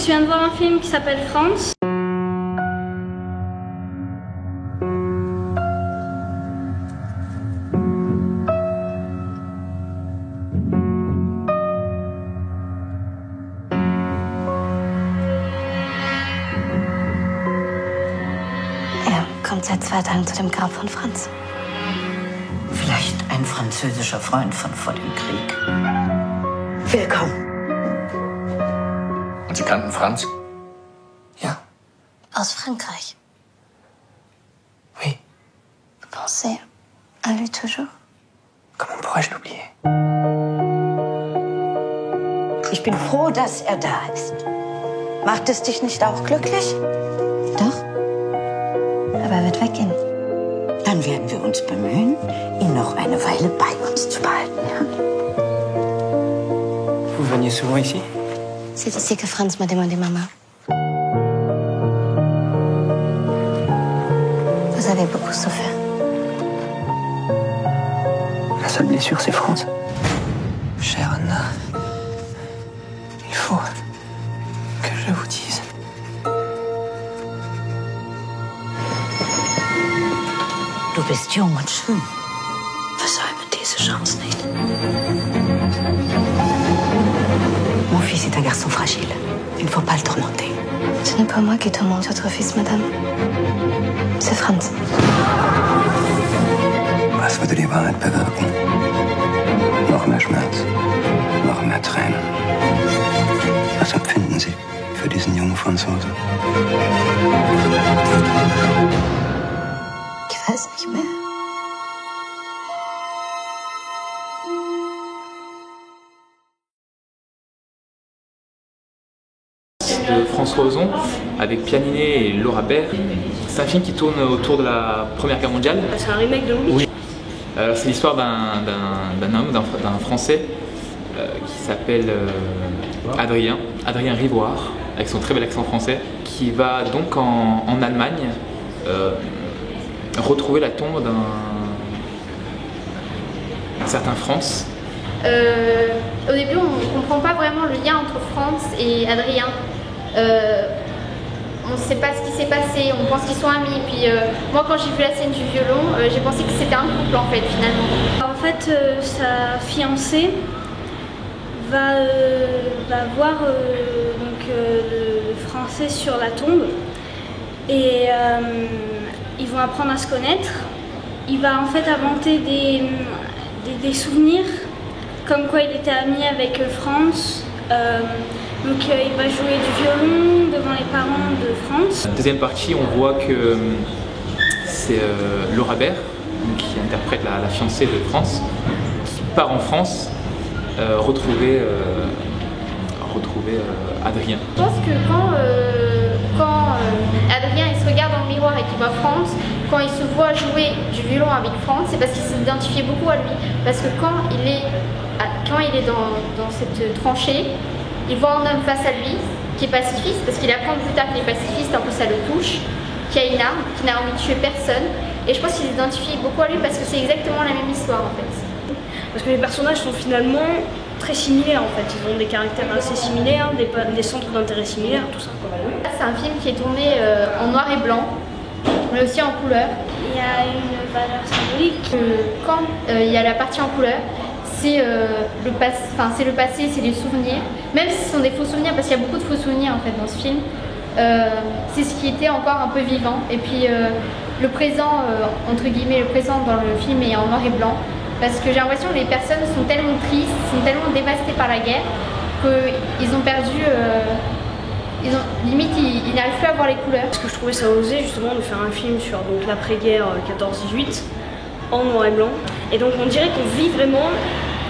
je viens de voir un film qui s'appelle France. Er kommt seit 2 Tagen zu dem Grab von Franz. Vielleicht ein französischer Freund von vor dem Krieg. Willkommen. Und Sie kannten Franz? Ja. Aus Frankreich. Oui. Pensez à lui toujours. Comment pourrais-je l'oublier? Ich bin froh, dass er da ist. Macht es dich nicht auch glücklich? Doch. Aber er wird weggehen. Dann werden wir uns bemühen, ihn noch eine Weile bei uns zu behalten. Ja? Vous veniez souvent ici? C'est ici que Franz m'a demandé maman. Vous avez beaucoup souffert. La seule blessure, c'est Franz. Chère Anna, il faut que je vous dise. Du bist jung und schön. Versäume diese Chance nicht. Mon fils est un garçon fragile. Il ne faut pas le tourmenter. Ce n'est pas moi qui tourmente votre fils, madame. C'est Franz. Was würde die Wahrheit bewirken? Noch mehr Schmerz, noch mehr Tränen. Was empfinden Sie für diesen jungen Franzosen? Ich weiß nicht mehr. De François Ozon avec Pierre Ninet et Laura Baer. C'est un film qui tourne autour de la Première Guerre mondiale. C'est un remake de Louis. Oui. C'est l'histoire d'un homme, d'un Français qui s'appelle Adrien Rivoire, avec son très bel accent français, qui va donc en Allemagne retrouver la tombe d'un certain Franz. Au début, on ne comprend pas vraiment le lien entre Franz et Adrien. On ne sait pas ce qui s'est passé, on pense qu'ils sont amis. Puis moi, quand j'ai vu la scène du violon, j'ai pensé que c'était un couple en fait, finalement. En fait, sa fiancée va voir le Français sur la tombe et ils vont apprendre à se connaître. Il va en fait inventer des souvenirs, comme quoi il était ami avec Franz. Donc il va jouer du violon devant les parents de Franz. Deuxième partie, on voit que c'est Laura Baer qui interprète la fiancée de Franz, qui part en France retrouver Adrien. Je pense que quand Adrien il se regarde dans le miroir et qu'il voit Franz, quand il se voit jouer du violon avec Franz, c'est parce qu'il s'identifiait beaucoup à lui. Parce que quand il est dans cette tranchée, il voit un homme face à lui qui est pacifiste, parce qu'il apprend plus tard qu'il est pacifiste, un peu ça le touche, qui a une arme, qui n'a envie de tuer personne. Et je pense qu'il s'identifie beaucoup à lui parce que c'est exactement la même histoire en fait. Parce que les personnages sont finalement très similaires en fait, ils ont des caractères assez similaires, des centres d'intérêt similaires, tout ça. C'est un film qui est tourné en noir et blanc, mais aussi en couleur. Il y a une valeur symbolique. Quand il y a la partie en couleur, c'est le passé, c'est les souvenirs. Même si ce sont des faux souvenirs, parce qu'il y a beaucoup de faux souvenirs en fait dans ce film, c'est ce qui était encore un peu vivant. Et puis le présent, entre guillemets, le présent dans le film est en noir et blanc. Parce que j'ai l'impression que les personnes sont tellement tristes, sont tellement dévastées par la guerre, qu'ils ont perdu... limite, ils n'arrivent plus à voir les couleurs. Parce que je trouvais ça osé justement de faire un film sur l'après-guerre 14-18 en noir et blanc. Et donc on dirait qu'on vit vraiment,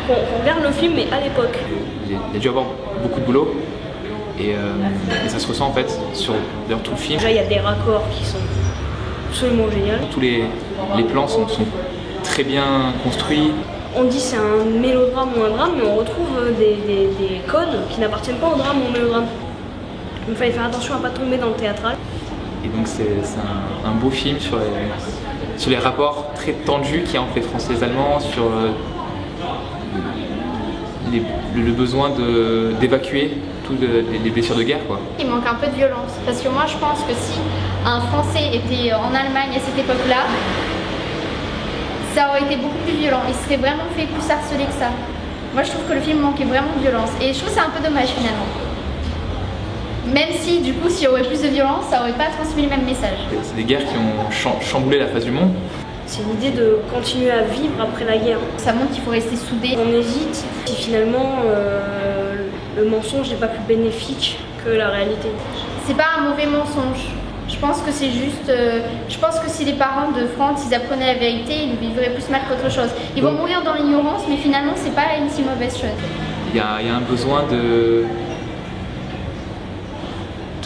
qu'on regarde le film mais à l'époque. Il a dû avoir beaucoup de boulot et ça se ressent en fait sur tout le film. Déjà il y a des raccords qui sont absolument géniaux. Tous les plans sont très bien construits. On dit c'est un mélodrame ou un drame, mais on retrouve des codes qui n'appartiennent pas au drame ou au mélodrame. Il fallait faire attention à ne pas tomber dans le théâtral. Et donc c'est un beau film sur les rapports très tendus qu'il y a entre les Français et les Allemands, sur le besoin d'évacuer surtout les blessures de guerre, quoi. Il manque un peu de violence, parce que moi je pense que si un Français était en Allemagne à cette époque-là, ça aurait été beaucoup plus violent, il serait vraiment fait plus harceler que ça. Moi je trouve que le film manquait vraiment de violence, et je trouve que c'est un peu dommage finalement. Même si du coup s'il y aurait plus de violence, ça aurait pas transmis le même message. C'est des guerres qui ont chamboulé la face du monde. C'est l'idée de continuer à vivre après la guerre. Ça montre qu'il faut rester soudé. On hésite si finalement le mensonge n'est pas plus bénéfique que la réalité. C'est pas un mauvais mensonge. Je pense que c'est juste. Je pense que si les parents de Franz ils apprenaient la vérité, ils vivraient plus mal qu'autre chose. Ils vont mourir dans l'ignorance, mais finalement c'est pas une si mauvaise chose. Il y a un besoin de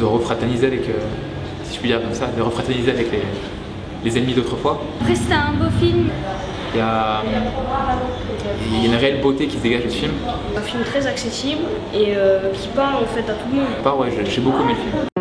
refraterniser avec, si je puis dire comme ça, de refraterniser avec les ennemis d'autrefois. Après c'était un beau film. Il y a une réelle beauté qui se dégage de ce film. Un film très accessible et qui parle en fait à tout le monde. Ouais, j'ai beaucoup aimé le film.